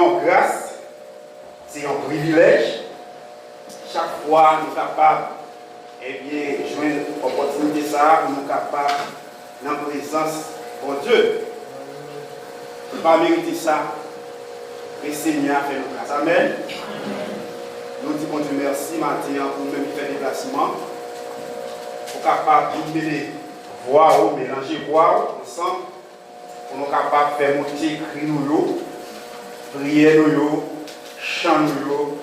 une grâce, c'est un privilège. Chaque fois, nous sommes capables, de jouer une opportunité, ça, nous sommes capables, dans la présence de Dieu. Nous ne pouvons pas mériter ça. Le Seigneur fait nos grâces. Amen. Nous disons Dieu merci, maintenant, pour nous faire des déplacements. Pour capable de mêler voix ou mélanger voix ensemble. Pour nous capables de faire monter cri nous, prier nous, chanter nous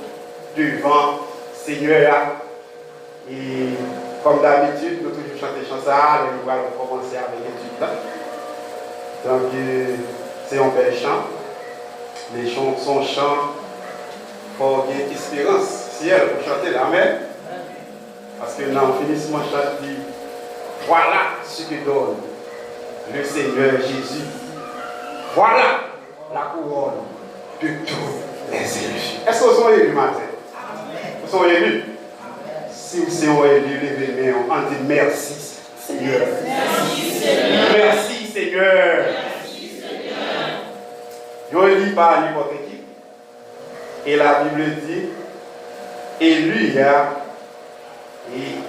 devant le Seigneur. Et comme d'habitude, nous toujours chanter chanson, et nous allons commencer avec l'étude. Donc, c'est un bel chant. Les chants sont chants pour gagner espérance. Ciel pour chanter, amen. Parce que dans le finissement, chant dit voilà ce que donne le Seigneur Jésus. Voilà la couronne de tous les élus. Est-ce que vous sont élus matin? Vous sont élus? Si vous êtes élus, levez les mains, on dit merci Seigneur. Merci Seigneur. Merci Seigneur. Je ne lis pas n'importe qui. Et la Bible dit, et lui, et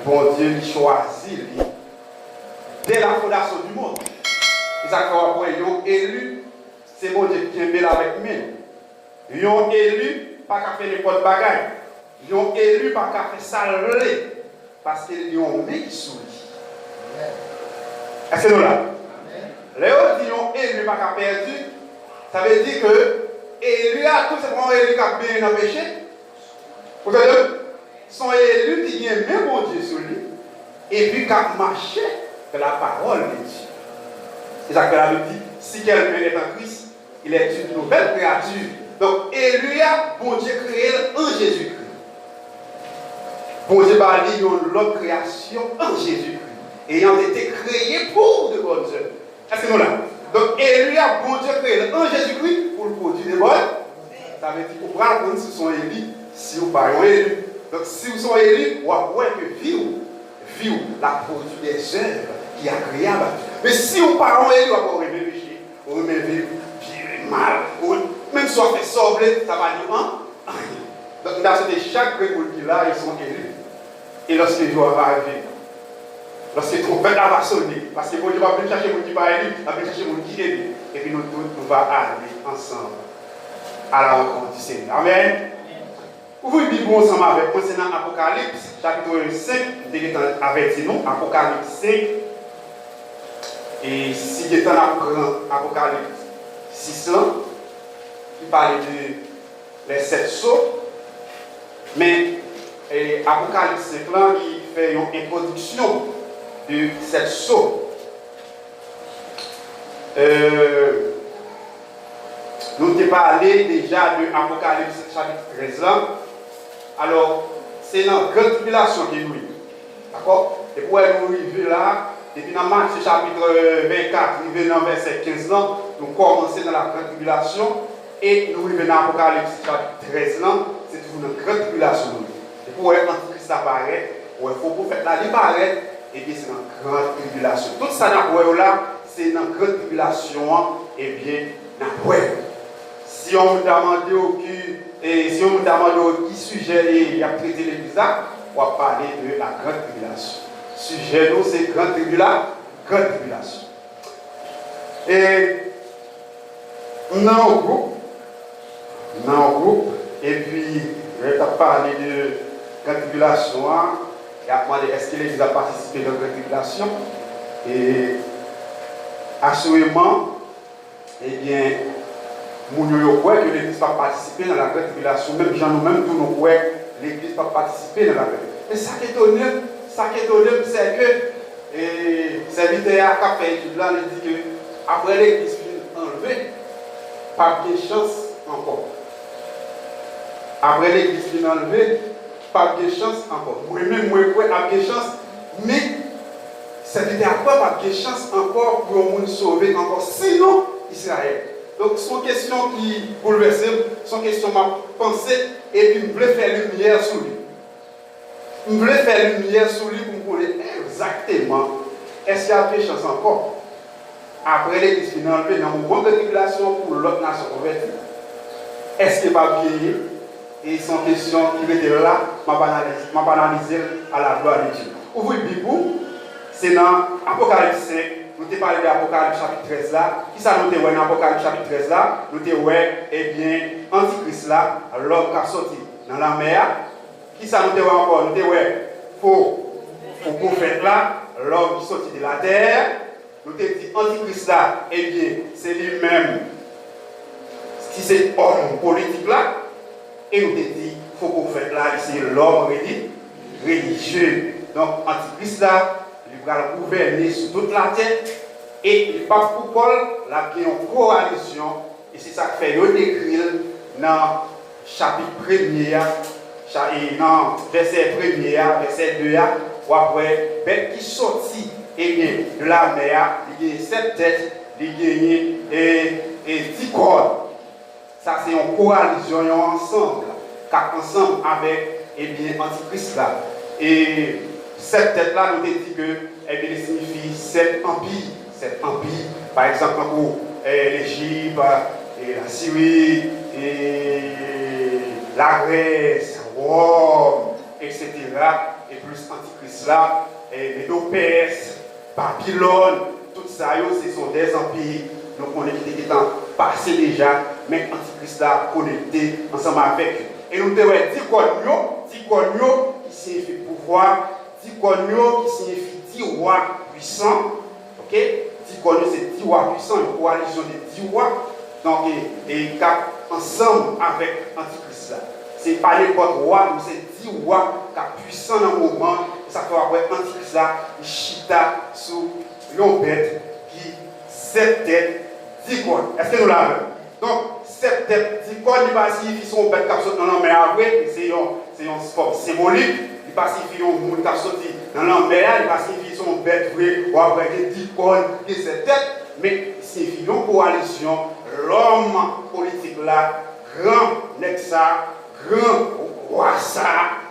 bon Dieu lui choisit lui, dès la fondation du monde. Et ça fait après, ils ont élu, c'est bon Dieu qui est bel avec nous. Ils ont élu, pas qu'à faire n'importe bagaille. Ils ont élu, pas qu'à faire salé, parce qu'ils ont mis sous lui. Est-ce que nous là? Les autres, ils ont élu, pas qu'à perdu. Ça veut dire que élu a tout simplement élu qui a bien dans le péché. Vous savez, sont élus qui viennent même mon Dieu sur lui et puis qui a marché de la parole de Dieu. C'est ça que la Bible dit, si quelqu'un est en Christ, il est une nouvelle créature. Donc, élu a bon Dieu créé en Jésus-Christ. Bon Dieu a dit une autre création en Jésus-Christ, ayant été créé pour de bonnes œuvres. Est-ce que nous là? Donc, élu a bon Dieu créé en Jésus-Christ pour le produire des bonnes. Ça veut dire pour prendre si vous sont élus, si vous ne pas élus. Donc, si vous sont élus, vous voyez que vivre la produit des œuvres qui est agréable. Mais si vous ne pas élus, vous allez vivre péché, vous allez vivre mal, même si vous fait sauver, ça va dire hein? Donc, dans chaque république là, ils sont élus. Et lorsque Dieu va arriver, lorsque trompette va sonner, parce que Dieu va venir chercher mon qui va élu, va venir chercher mon qui est élu. Et puis nous tous, nous allons aller ensemble à la rencontre du Seigneur. Amen. Vous vivez ensemble avec moi, c'est dans Apocalypse, chapitre 5, nous avec nous, Apocalypse 5. Et si vous apprend Apocalypse 6 ans, qui parle de les 7 sceaux, mais Apocalypse 5 là, il fait une introduction de 7 sceaux. Nous avons parlé déjà de Apocalypse chapitre 13 ans. Alors, c'est dans la grande tribulation qui nous vit. D'accord? Et pour nous arriver là, depuis dans Matthieu chapitre 24, arriver dans verset 15 ans, nous commençons dans la grande tribulation. Et nous arrivons dans Apocalypse chapitre 13 ans, c'est toujours une grande tribulation. Et pour l'Antichrist apparaît, il faut pour faire la libérer, et bien c'est une grande tribulation. Tout ça là, c'est une grande tribulation, et bien, si on me demande qui sujet il a traité l'église, on va parler de la grande tribulation. Sujet nous, c'est grande tribulation. Et nous avons un groupe, et puis je vais parler de grande tribulation, et à demander est-ce que l'église a participé dans la grande tribulation. Et assurément, eh bien, nous croyons que l'église va participer dans la grande tribulation, même gens nous-mêmes, nous croyons que l'église va participer dans la grande tribulation. Mais ça qui est étonnant, c'est que le serviteur a fait étude là, il dit que après l'église enlevée, pas de chance encore. Après l'église enlevée, pas de chance encore. Moi-même, moi, pas de chance, mais serviteur n'a pas de chance encore pour nous sauver encore, sinon Israël. Donc, c'est une question qui bouleverse, c'est une question m'a pensée, et puis je voulais faire lumière sur lui. Je voulais faire lumière sur lui pour connaître exactement est-ce qu'il y a des chances encore. Après l'église finale, dans le moment de tribulation pour l'autre nation convertie. est-ce qu'il va vieillir? Et son question qui était là, je vais analyser à la gloire de Dieu. Ouvrez le Bible, c'est dans Apocalypse 5, nous avons parlé de l'Apocalypse chapitre 13 là. Qui ça nous avons dans l'Apocalypse chapitre 13 là? Nous avons, eh bien, Antichrist là, l'homme qui a sorti dans la mer. Qui ça nous avons encore? Nous avons, faux prophète là, l'homme qui sorti de la terre. Nous avons dit Antichrist là, eh bien, c'est lui-même, si c'est homme politique là. Et nous avons dit, faux prophète là, c'est l'homme religieux. Donc, Antichrist là, il va gouverner sur toute la terre. Et le pape Paul a bien une coalition. Et c'est ça qui fait le décrire dans chapitre 1er, dans verset 1er, verset 2, ou après, bête qui sortit de la mer, il y a 7 têtes, il y a 10 cordes. Ça, c'est une coalition ensemble, ensemble avec Antichrist là. Et cette tête-là nous dit que elle signifie 7 empires. 7 empires, par exemple, pour l'Égypte, la Syrie, la Grèce, Rome, etc. Et plus Antichrist là, les deux Perses, Babylone, tout ça, ce sont des empires. Donc on est qui étant passé déjà, mais Antichrist là connecté ensemble avec eux. Et nous devons Tikonio qui signifie pouvoir, Tikonio qui signifie 10 rois puissants. Ok? Tikonio c'est 10 rois puissants, une coalition de 10 rois. Donc, et ensemble avec Antichrist là. Ce n'est pas n'importe roi, mais c'est 10 rois qui sont puissants dans le moment. Ça fait après Antichrist là, il chita sur une bête qui 7 têtes, 10 cornes. Est-ce que nous l'avons? Donc, 7 têtes, 10 cornes, il va signifier son bête qui saute dans la mer après, c'est un sport symbolique. Il va signifier un monde qui saute dans la mer, il va signifier son bête vrai, ou après 10 cornes, et 7 têtes, mais il signifie une coalition, l'homme politique là, grand Nexa, grand roi ça,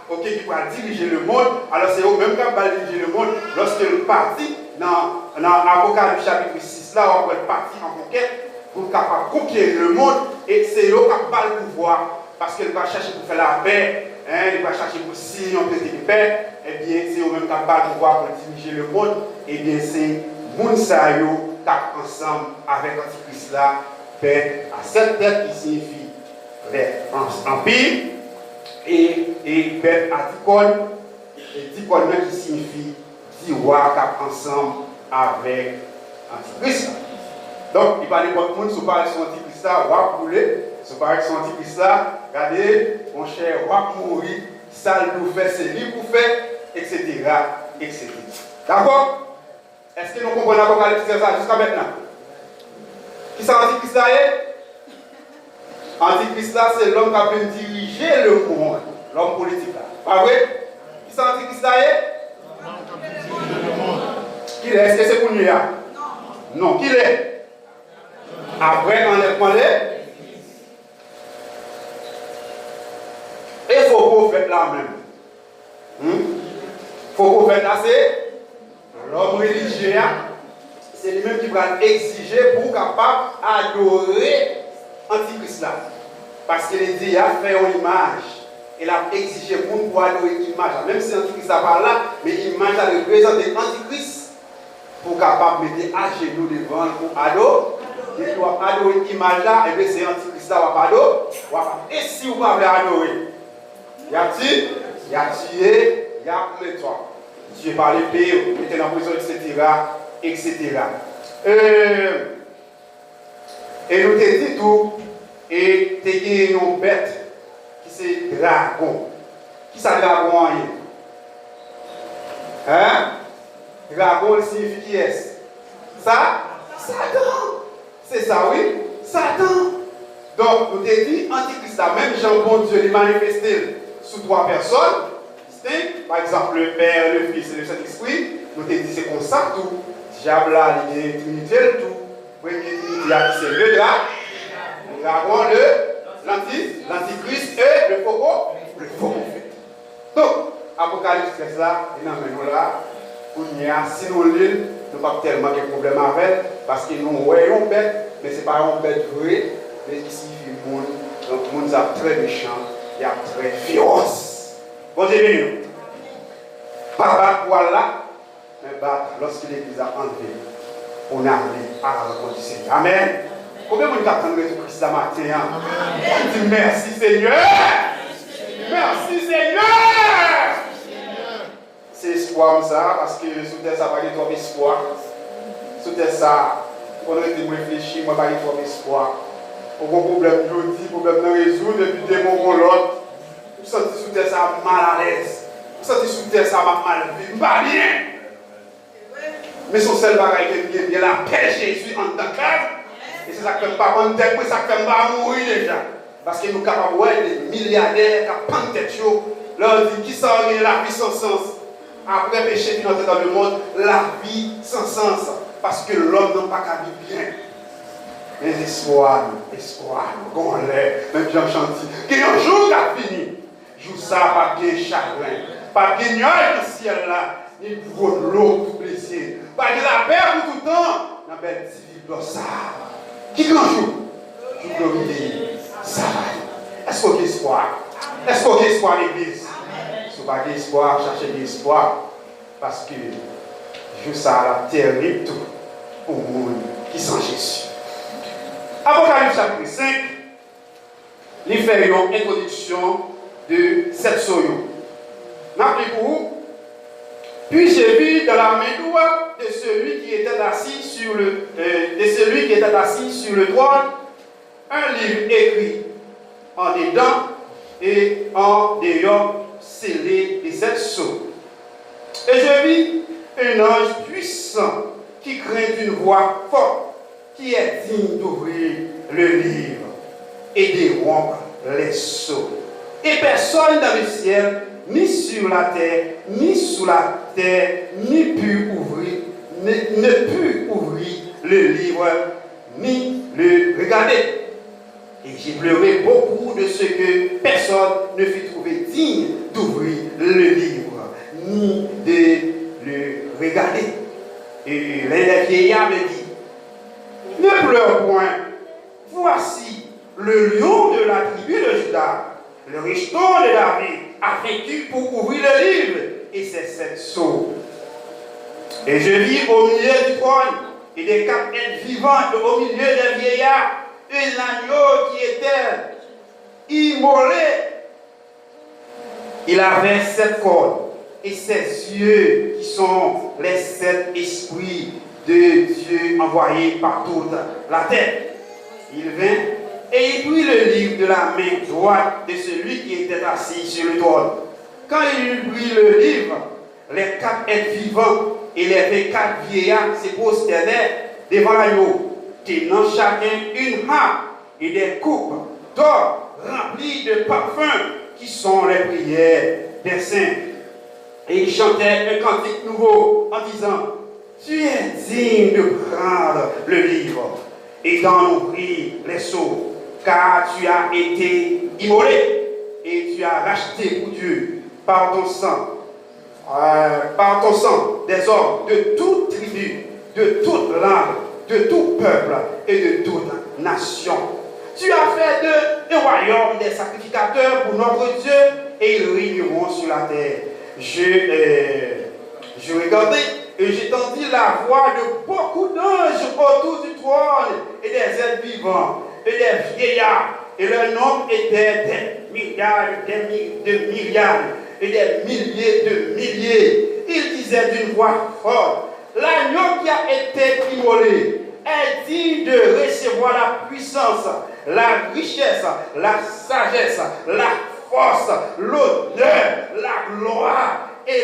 ok, qui va diriger le monde. Alors c'est eux même qui va diriger le monde lorsque le parti dans Apocalypse chapitre 6 là, on va partir en conquête pour capable conquérir le monde et c'est eux qui va le pouvoir parce qu'il va chercher pour faire la paix, il va chercher pour signer un traité de paix, et bien c'est eux même qui va le pouvoir pour diriger le monde, et bien c'est Mounsayo qui ensemble avec Antichrist là, bête à 7 têtes qui signifie empire et bête à 10 cornes, et 10 cornes qui signifie 10 rois qui ensemble avec Antichrist. Donc, il parle de votre monde, si vous parlez de son Antichrist là, roi couler, si vous parlez de son Antichrist là, regardez, mon cher roi mourir, ça nous fait, c'est lui pour faire, etc. etc. D'accord? Est-ce que nous comprenons l'Apocalypse ça jusqu'à maintenant? Qui ça Antichrist là est? Antichrist là, c'est l'homme qui a pu diriger le monde, l'homme politique là. Pas vrai? Qui ça Antichrist là est? Qui est? Est-ce que c'est pour nous là? Non. Qui est? Après, enlèvement est. Et il faut prophète là même. Faut prophète là, c'est l'homme religieux. C'est lui-même qui va exiger pour capable adorer Antichrist là. Parce qu'il dit, il a fait une image. Il a exigé pour adorer l'image. Même si Antichrist n'est pas là, mais l'image a représenté Antichrist pour capable mettre à genoux devant pour adorer. Et puis, on va adorer l'image là, et bien c'est Antichrist là, on va adorer. Et si vous pouvez adorer, il y a tué, il y a plein de toi. Dieu par l'épée, vous mettez dans la prison, etc. Et nous te dit tout, et tu as une bête qui c'est dragon. Qui ça dragon hein? Dragon signifie qui est? Ça? Satan! C'est ça, oui? Satan! Donc, nous te dit, Antichrist, la même Jean bon Dieu, il manifesté sous 3 personnes distinctes, par exemple le Père, le Fils et le Saint-Esprit. Nous te dit, c'est comme ça tout. Diable là, il est trinité, tout. Premier trinité, c'est le dragon, l'Antichrist et le faux prophète. Donc, Apocalypse 13 là, il nous là, si nous lisons, nous n'avons pas tellement de problèmes avec, parce que nous voyons bête, mais ce n'est pas une bête vraie, mais qui signifie monde. Donc, monde nous a très méchants, il y a très féroce. Bon Dieu béni. Pas battre voilà, mais battre lorsque l'Église a enlevé, on a amené à la rencontre du Seigneur. Amen. Combien de monde attend Jésus-Christ ce matin? On dit merci Seigneur. Merci Seigneur. C'est espoir ça, parce que sous terre ça va être trop espoir. Sous terre ça, on a été réfléchir, moi va être trop espoir. Aucun problème aujourd'hui, problème de résoudre, et puis des moments l'autre. Vous sentez sous terre ça mal à l'aise. Vous sentez sous terre ça va mal vivre, pas bien. Mais son seul bagage est bien la paix Jésus en tant que. Et c'est ça que le papa nous dit, c'est ça que va mourir déjà. Parce que nous sommes capables de voir des milliardaires qui ont tête, leur dit qui ça la vie sans sens. Après le péché qui est entré dans le monde, la vie sans sens. Parce que l'homme n'a pas qu'à vivre bien. Mais espoir, qu'on l'est, même Jean Chanty. Qu'il y a un jour qui a fini. Jour ça, pas de chagrin, pas de nuage dans le ciel là, ni de l'eau pour plaisir. Pas de la paix pour tout le temps. Dans belle civile dans ça. Qui grand jour? Jour glorieux. Ça va. Est-ce qu'on a espoir? Est-ce qu'on a espoir l'église? Si on n'a pas d'espoir, cherchez de l'espoir. Parce que jour ça, la terre est tout pour le monde qui sont Jésus. Apocalypse chapitre 5, nous faisons une introduction de cette soyo. N'appelez-vous, puis j'ai vu dans la main droite de celui qui était assis sur le trône un livre écrit en dedans et en dehors scellé de 7 sceaux. Et je vis un ange puissant qui crie d'une voix forte, qui est digne d'ouvrir le livre et de rompre les sceaux. Et personne dans le ciel, ni sur la terre, ni sous la terre, ne put ouvrir le livre, ni le regarder. Et j'ai pleuré beaucoup de ce que personne ne fut trouvé digne d'ouvrir le livre, ni de le regarder. Et l'un des vieillards me dit, ne pleure point, voici le lion de la tribu de Juda, le rejeton de David, a vaincu pour ouvrir le livre et ses 7 sceaux. Et je vis au milieu du trône et des 4 êtres vivants au milieu des vieillards, un agneau qui était immolé. Il avait 7 cornes et ses yeux qui sont les 7 esprits de Dieu envoyés par toute la terre. Il vint et il prit le livre de la main droite de celui qui était assis sur le trône. Quand il eut pris le livre, les 4 êtres vivants et les 24 vieillards se prosternèrent devant l'agneau, tenant chacun une harpe et des coupes d'or remplies de parfums qui sont les prières des saints. Et ils chantaient un cantique nouveau en disant, tu es digne de prendre le livre et d'en ouvrir les sceaux, car tu as été immolé et tu as racheté pour Dieu par ton sang des hommes de toute tribu, de toute langue, de tout peuple et de toute nation. Tu as fait d'eux un royaume des sacrificateurs pour notre Dieu et ils régneront sur la terre. Je regardais et j'entendis la voix de beaucoup d'anges autour du trône et des êtres vivants et des vieillards. Et leur nombre était des milliards, de milliards et des milliers de milliers. Ils disaient d'une voix forte, l'agneau qui a été immolé est digne de recevoir la puissance, la richesse, la sagesse, la force, l'honneur, la gloire et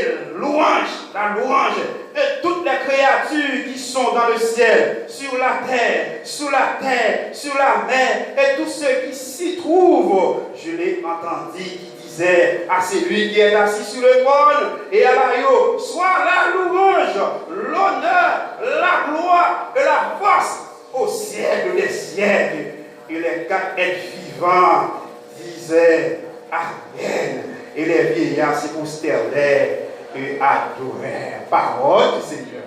la louange de toutes les créatures qui sont dans le ciel, sur la terre, sur la mer et tous ceux qui s'y trouvent. Je l'ai entendu qui disait à celui qui est assis sur le trône et à l'agneau, soit la louange, l'honneur, la gloire et la force au siècle des siècles. Et les 4 êtres vivants disaient Amen. Et les vieillards se prosternèrent et adorèrent. Parole du Seigneur.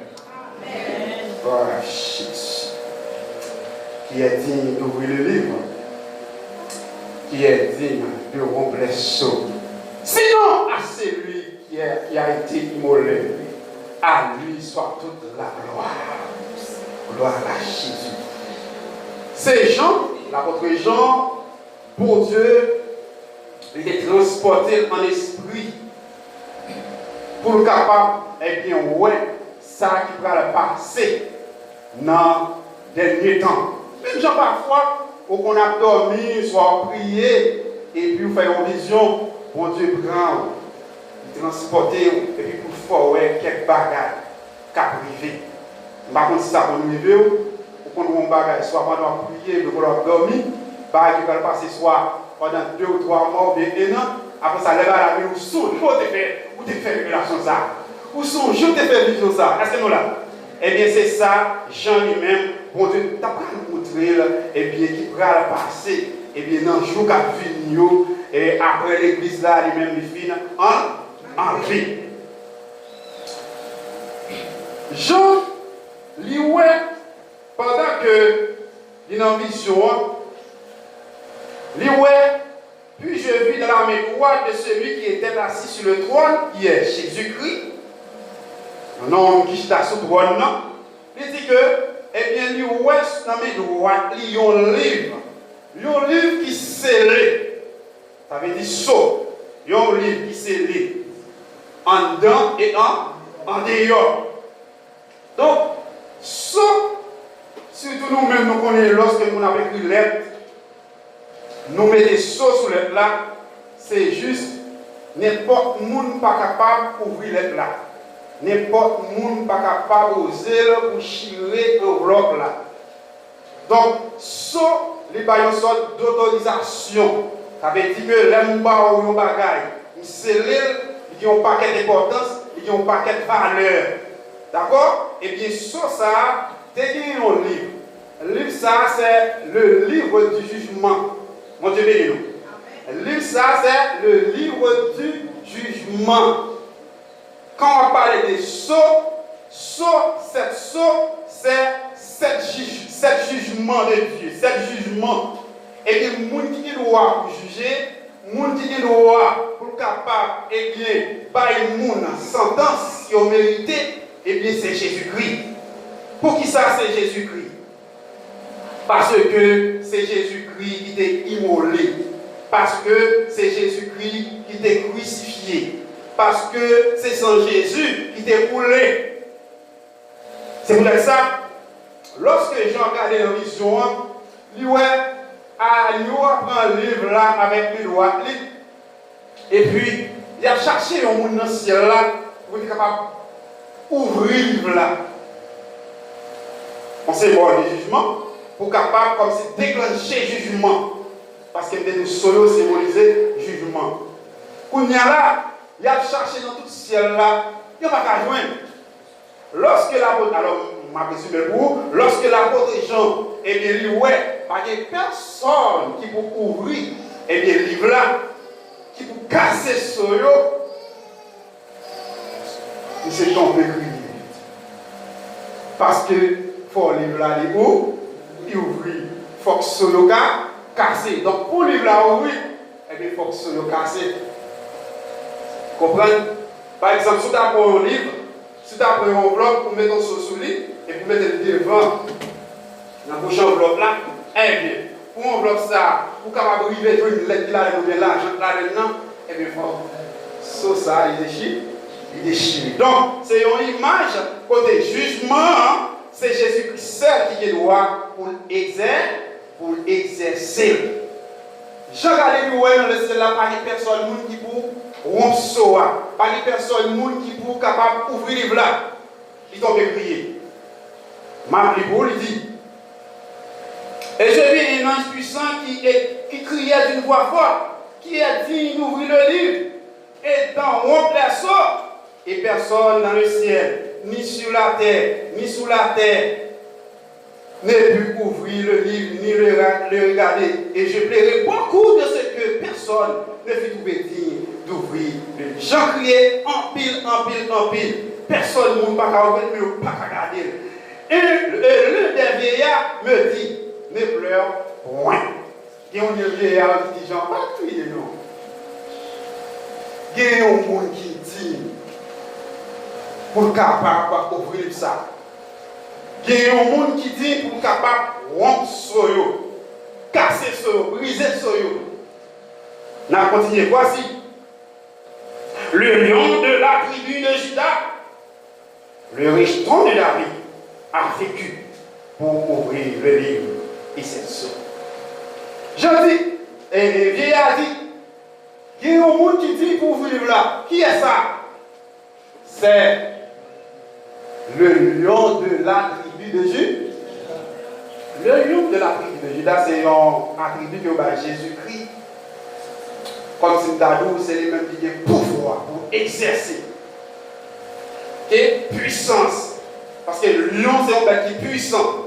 Amen. Voilà, Jésus. Qui est digne d'ouvrir le livre, qui est digne de rompre les sceaux. Sinon, à celui qui a été immolé, à lui soit toute la gloire. Gloire à Jésus. C'est Jean, l'apôtre Jean, pour Dieu, il est transporté en esprit pour le capable, eh bien, ouais, ça qui va le passer dans les derniers temps. Même gens parfois, où on a dormi, soit prié, et puis on fait une vision, bon Dieu prend, transporter, et puis pour faire ouais, quelques bagages qui arrivent. Par contre, si ça va nous arriver, ou qu'on a un bagage, soit pendant prier, ou pendant dormir, bagage qui va passer soit pendant 2 ou 3 mois, ou bien 1 an, après ça, lève à la vie, ou songe, ou te fait révélation ça. Ou songe, ou te fait vision ça. Est-ce que nous là? Eh bien, c'est ça, Jean lui-même, bon Dieu, t'as pas nous montrer, eh bien, qui va passer, eh bien, dans le jour qu'a fini, et après l'église là, lui-même, il finit en vie. Jean, lui, ouais, pendant que, il est en vision, lui, ouais, puis je vis dans la main droite de celui qui était assis sur le trône, qui est Jésus-Christ, un homme qui est sur le trône, il dit que, eh bien, lui, ouais, dans la main droite, il y a un livre. Il y a un livre qui est scellé. Ça veut dire saut. Il y a un livre qui est scellé. En dedans et en dehors. Donc, ça, surtout nous-mêmes, nous connaissons lorsque nous avons écrit lettre, nous mettons ça sur lettre là, c'est juste n'importe qui n'est pas capable d'ouvrir lettre là. N'importe qui n'est pas capable d'oser pour chirer le bloc là. Donc, ça, les baillons une sorte d'autorisation. Ça veut dire que l'homme ou un bagage, il scellé, il y a un paquet d'importance, il y a un paquet de valeur. D'accord? Et bien, ça, c'est un livre. Le livre, ça, c'est le livre du jugement. Mon Dieu béni nous. Le livre, ça, c'est le livre du jugement. Quand on parle de sceau, c'est 7 jugements de Dieu, 7 jugements. Et bien, les gens qui doivent juger, les gens qui doivent pour capable, et bien, par une sentence qui ont mérité, et bien, c'est Jésus-Christ. Pour qui ça, c'est Jésus-Christ? Parce que c'est Jésus-Christ qui t'est immolé. Parce que c'est Jésus-Christ qui t'est crucifié. Parce que c'est sans Jésus qui t'est roulé. C'est pour ça, lorsque Jean regardait la vision, lui prend un livre là avec les doigts. Et puis, il a cherché un monde dans le ciel là pour être capable d'ouvrir le livre là. On sait voir le jugement pour capable comme si déclencher le jugement. Parce que nous solo symboliser jugement. Quand il y a là, il a cherché dans tout le ciel là, il n'y a pas qu'à joindre. Lorsque l'apôtre, alors, ma présume pour lorsque l'apôtre Jean, eh bien, lui, ouais, pas de personne qui peut ouvrir, eh bien, le livre là, qui peut casser ce yo, il s'est tombé crié. Parce que, faut le livre là, il ouvre, il faut que ce yo cassé. Donc, pour le livre là, ouvrir, eh bien, il faut que ce yo cassé. Comprenez? Par exemple, si tu as un livre, si tu as pris un enveloppe pour mettre sous lui et pour mettre le devant dans la prochaine enveloppe là, eh bien, pour enveloppe ça, pour capable arriver à une lettre là, et l'argent là-dedans, eh bien, il ça, il déchire. Donc, c'est une image côté jugement, c'est Jésus-Christ seul qui doit pour exercer. Je regarde dans le ciel là, par les personnes qui pour rompre soa, par les personnes qui pour capable d'ouvrir les livres là. Ils ont crié. Ma Bible, il dit. Et je vis un ange puissant qui criait d'une voix forte, qui a dit d'ouvrir le livre, et d'en rompre la sorte, et personne dans le ciel, ni sur la terre, ni sous la terre, ne pu ouvrir le livre, ni le regarder. Et je plairai beaucoup de ce que personne ne fut trouvé digne d'ouvrir le livre. J'en criais en pile. Personne ne pas regarder. Et l'un des vieillards me dit, ne pleure point. Il y a un vieillard qui dit Jean, pas crier non. Il y a un monde qui dit pour capable d'ouvrir ça. Il y a un monde qui dit pour capable de rompre soyo, casser soyo, briser soyo. On a continué. Voici le lion de la tribu de Juda, le rejeton de David, a vécu pour ouvrir le livre et cette source. Je dis, et le vieillard dit, il y a un monde qui dit pour ouvrir le livre là. Qui est ça? C'est le lion de la tribu de Juda. Le lion de la tribu de Juda, c'est un attribut que Jésus-Christ, comme c'est les mêmes qui ont pouvoir pour exercer. Et puissance. Parce que le lion, c'est un bête qui est puissant.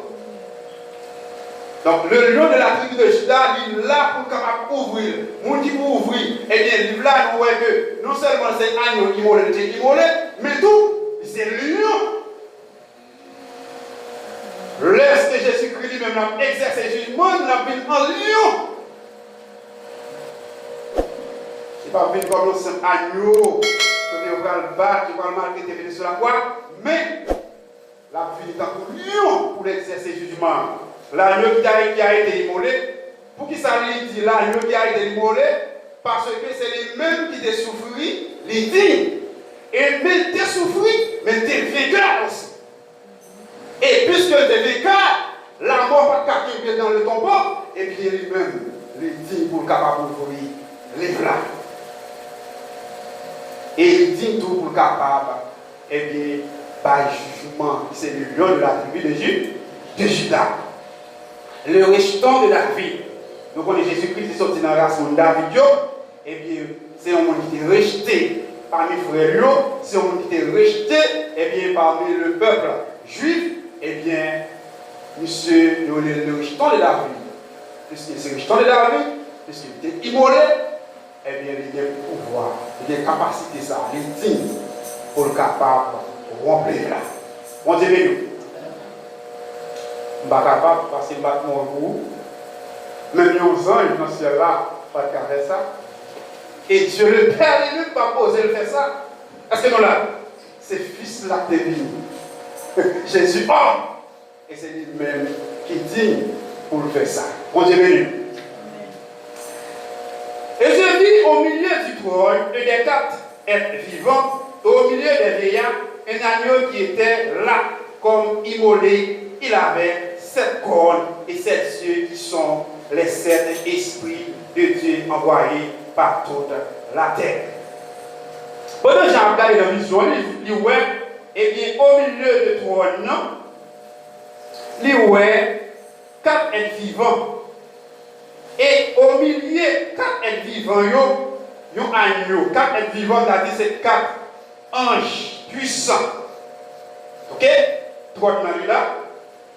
Donc, le lion de la tribu de Juda, il est là pour capable ouvrir. Mon qui pour ouvrir, eh bien, il est là, nous voyons que non seulement c'est agneau qui mole, mais tout, c'est le lion. Lorsque Jésus-Christ lui-même a exercé le jugement, il a vu un lion. Il n'est pas venu comme un simple agneau, qui va le battre, qui va le maltraiter sur la croix, mais la vie est un lion pour exercer le jugement. L'agneau qui a été immolé, pour qui ça lui dit l'agneau qui a été immolé, parce que c'est les mêmes qui ont souffert, les dignes. Et mais tu souffert, mais tu es vainqueur aussi. Et puisque tu es vainqueur, la mort va te dans le tombeau, et puis lui-même, les dignes pour le capable d'ouvrir les plats. Et il dit tout pour le capable, et bien, par jugement, c'est le lion de la tribu de Juda. Le rejeton de David. Donc, on est Jésus-Christ qui est sorti dans la race de David, et bien, c'est un monde qui est rejeté parmi les frères, c'est un monde qui est rejeté, et bien, parmi le peuple juif, et bien, monsieur, le rejeton de David, puisque c'est le rejeton de David, puisqu'il était immolé, eh bien, il y a le pouvoir, il y a la capacité, ça, il est digne pour le capable de remplir là. On dit, nous. Je ne suis pas capable de passer le battement au bout. Même les anges dans le ciel là, pas de faire ça. Et Dieu le Père, il ne peut pas poser le faire ça. Est-ce que nous là? C'est fils là de vie. Jésus homme. Et c'est lui-même qui dit pour le faire ça. On dit, béni. Et je vis au milieu du trône et des quatre êtres vivants, au milieu des vieillards, un agneau qui était là comme immolé. Il avait 7 cornes et 7 yeux qui sont les 7 esprits de Dieu envoyés par toute la terre. Pendant que j'ai regardé la vision, il voit, et bien au milieu du trône, il voit 4 êtres vivants. Et au milieu, 4 êtres vivants, il y a un agneau. 4 êtres vivants, c'est 4 anges puissants. Ok? 3 de là.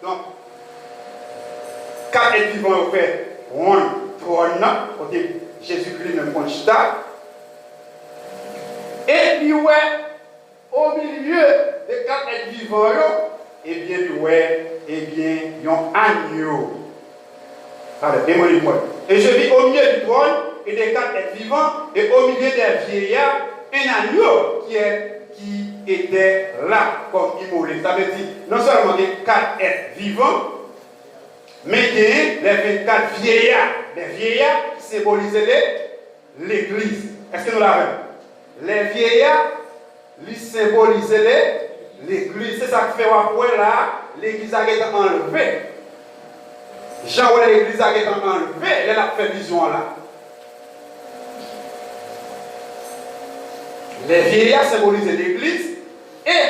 Donc, 4 êtres vivants ont fait un trône, côté Jésus-Christ même conchita. Et puis, ouais, au milieu des 4 êtres vivants, et bien, il y a un agneau. Et je vis au milieu du trône et des 4 êtres vivants, et au milieu des vieillards, un agneau qui était là comme immolé. Ça veut dire, non seulement il y a 4 êtres vivants, mais il y a les 24 vieillards. Les vieillards qui symbolisaient l'Église. Est-ce que nous l'avons? Les vieillards, ils symbolisaient l'Église. C'est ça qui fait après là, l'Église a été enlevée. Jean, l'Église a été enlevée, elle a fait vision là. Les vieillards symbolisent l'Église et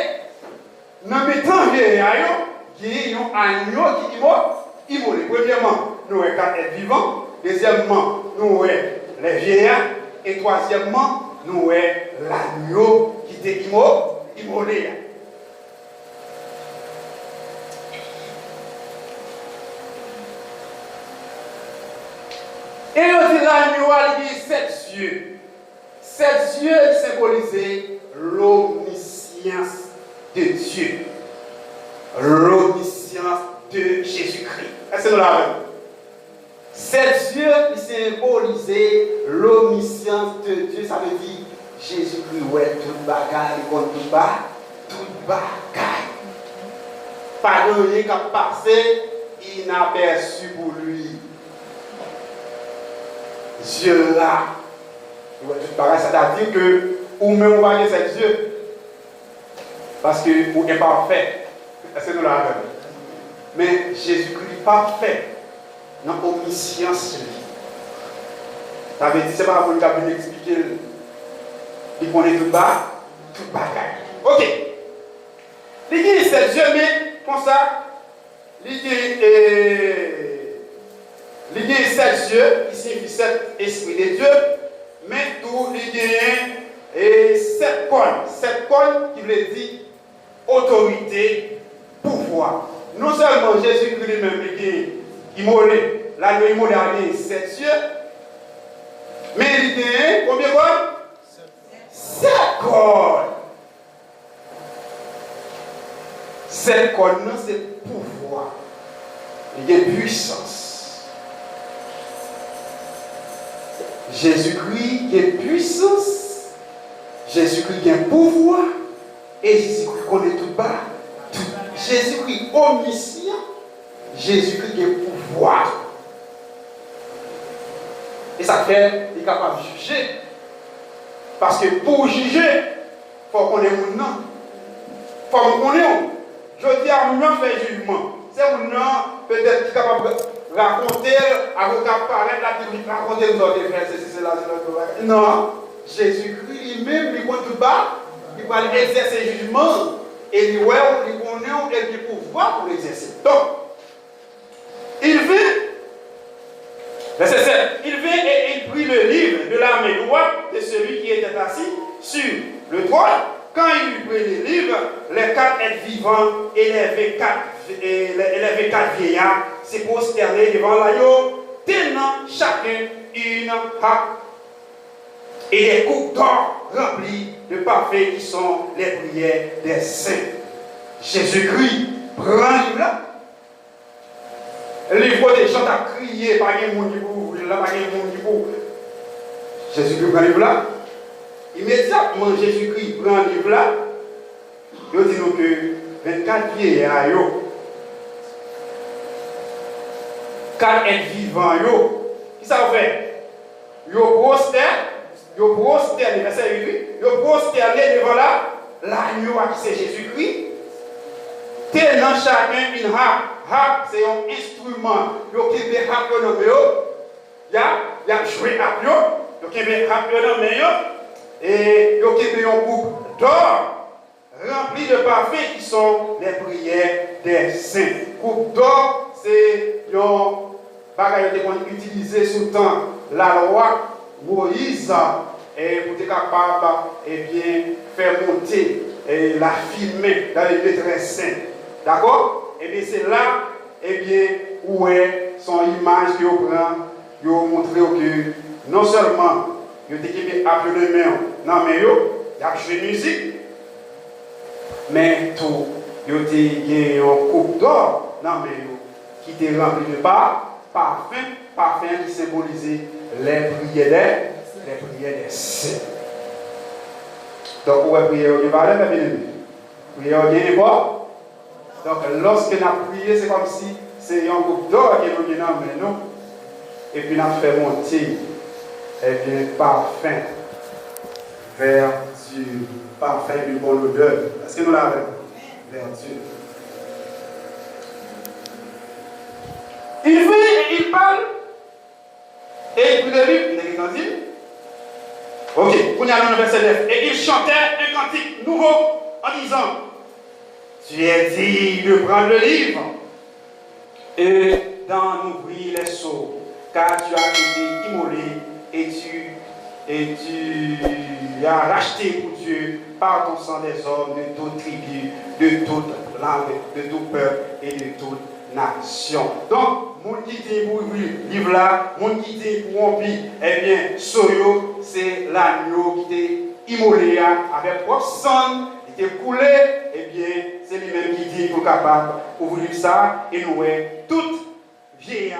dans les temps vieillards, il y a un agneau qui est immolé. Premièrement, nous avons 4 êtres vivants. Deuxièmement, nous avons les vieillards. Et troisièmement, nous avons l'agneau qui était immolé. Et on dit l'agneau a 7 yeux. 7 yeux symbolisaient l'omniscience de Dieu. L'omniscience de Jésus-Christ. Est-ce que nous l'avons? Sept yeux qui symbolisaient l'omniscience de Dieu, ça veut dire Jésus-Christ, ouais, tout bagaille, il compte tout bagaille. Pas de rien qui a passé inaperçu pour lui. Dieu là, ouais, tout bagaille, c'est-à-dire que, ou même on va dire sept yeux, parce que vous êtes parfait. Est-ce que nous l'avons? Mais Jésus-Christ parfait. Dans l'omniscience. Ça veut dire, c'est pas pour nous expliquer. Il connaît tout bas, tout bagaille. Ok. Il dit, c'est Dieu, mais comme ça, il dit, c'est Dieu, qui signifie cet esprit de Dieu, mais tout, il dit, sept cornes. Sept cornes qui veut dire autorité, pouvoir. Non seulement Jésus-Christ lui-même, il dit, immolé, la nuit immolée a dit 7 yeux, mais il dit combien de cordes? 7 cordes. 7 cordes, non, c'est pouvoir. Il y a puissance. Jésus-Christ, il y a puissance. Jésus-Christ, il y a pouvoir. Et Jésus-Christ connaît tout bas. Jésus-Christ omniscient. Jésus-Christ a pouvoir. Et ça fait, il est capable de juger. Parce que pour juger, il faut qu'on ait mon nom. Il faut qu'on ait. Je dis à mon fait jugement. C'est mon nom, peut-être qui est capable de raconter, avocat parler, raconter nous autres frères, c'est là, c'est là. Non. Jésus-Christ lui-même, il compte tout bas, il va exercer jugement. Et il connaît et il pouvoir pour l'exercer. Donc, il vient, verset 7, il vient et il prit le livre de la main droite de celui qui était assis sur le trône. Quand il eut pris le livre, les 4 êtres vivants et les 24 vieillards se prosternaient devant l'agneau, tenant chacun une harpe et des coupes d'or remplies de parfums qui sont les prières des saints. Jésus-Christ prend le livre là. Les voix des gens ont crié, pas de monde qui là, pas de monde qui Jésus-Christ prend le livre là. Immédiatement, Jésus-Christ prend le livre là. Il dit nous que 24 vieillards, 4 êtres vivants, qui ça fait? Ils prosternent, verset 8, ils prosternent devant l'agneau qui c'est Jésus-Christ. Tenant chacun une harpe. Harpe, c'est un instrument. Il y a des harpes dans le milieu. Il y a joué harpe. Il y a des harpes dans le milieu. Et il y a une coupe d'or remplie de parfums qui sont les prières des saints. Coupe d'or, c'est un bagage qu'on utilisait sous le temps. La loi Moïse, pour être capable de faire monter la fumée dans les lieux très saints. D'accord? Et bien c'est là où est son image que vous prend, vous montre que non seulement vous êtes équipé à plus de main, non mais vous avez joué musique, mais tout, vous avez une coupe d'or, non mais qui était rempli de parfum qui symbolisait les prières des saints. Donc vous pouvez prier au Dieu, prier au Dieu d'abord. Donc, lorsque nous avons prié, c'est comme si c'est un groupe d'or qui nous donne, mais nous. Et puis, nous avons fait monter parfum vers Dieu, parfum du bon odeur. Est-ce que nous l'avons? Vers Dieu. Il vient et il parle, et il prit le livre, il est dit. Ok, on y a dans le verset 9. Et il chantait un cantique nouveau en disant, tu es dit de prendre le livre et d'en ouvrir les sceaux, car tu as été immolé et tu as racheté pour Dieu par ton sang des hommes de toute tribu, de toute langue, de tout peuple et de toute nation. Donc, mon qui dit pour ouvrir le livre là, mon qui dit pour remplir, eh bien, Soyo, c'est l'agneau qui était immolé avec propre sang. Qui est coulé, eh bien, c'est lui-même qui dit qu'il est capable d'ouvrir ça et nous, toutes vieilles